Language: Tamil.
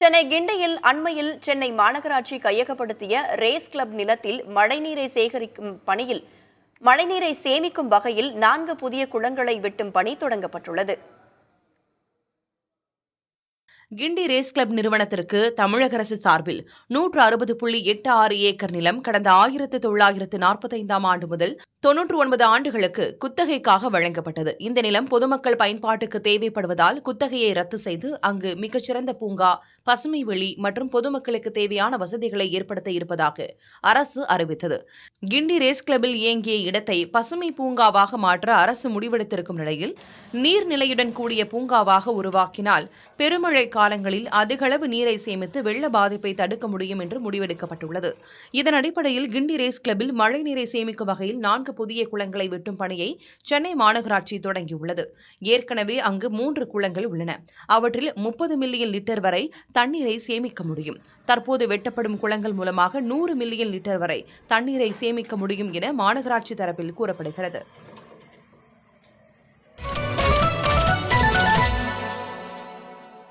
சென்னை கிண்டியில் அண்மையில் சென்னை மாநகராட்சி கையகப்படுத்திய ரேஸ் கிளப் நிலத்தில் மழைநீரை சேமிக்கும் வகையில் 4 புதிய குளங்களை வெட்டும் பணி தொடங்கப்பட்டுள்ளது. கிண்டி ரேஸ் கிளப் நிறுவனத்திற்கு தமிழக அரசு சார்பில் 160.86 ஏக்கர் நிலம் கடந்த 1945ஆம் ஆண்டு முதல் 99 ஆண்டுகளுக்கு குத்தகைக்காக வழங்கப்பட்டது. இந்த நிலம் பொதுமக்கள் பயன்பாட்டுக்கு தேவைப்படுவதால் குத்தகையை ரத்து செய்து அங்கு மிகச்சிறந்த பூங்கா, பசுமை வெளி மற்றும் பொதுமக்களுக்கு தேவையான வசதிகளை ஏற்படுத்த இருப்பதாக அரசு அறிவித்தது. கிண்டி ரேஸ் கிளப்பில் இயங்கிய இடத்தை பசுமை பூங்காவாக மாற்ற அரசு முடிவெடுத்திருக்கும் நிலையில் நீர்நிலையுடன் கூடிய பூங்காவாக உருவாக்கினால் பெருமழை காலங்களில் அதிகளவு நீரை சேமித்து வெள்ள பாதிப்பை தடுக்க முடியும் என்று முடிவெடுக்கப்பட்டுள்ளது. இதன் அடிப்படையில் கிண்டி ரேஸ் கிளப்பில் மழை நீரை சேமிக்கும் வகையில் 4 புதிய குளங்களை வெட்டும் பணியை சென்னை மாநகராட்சி தொடங்கியுள்ளது. ஏற்கனவே அங்கு 3 குளங்கள் உள்ளன. அவற்றில் 30 மில்லியன் லிட்டர் வரை தண்ணீரை சேமிக்க முடியும். தற்போது வெட்டப்படும் குளங்கள் மூலமாக 100 மில்லியன் லிட்டர் வரை தண்ணீரை சேமிக்க முடியும் என மாநகராட்சி தரப்பில் கூறப்படுகிறது.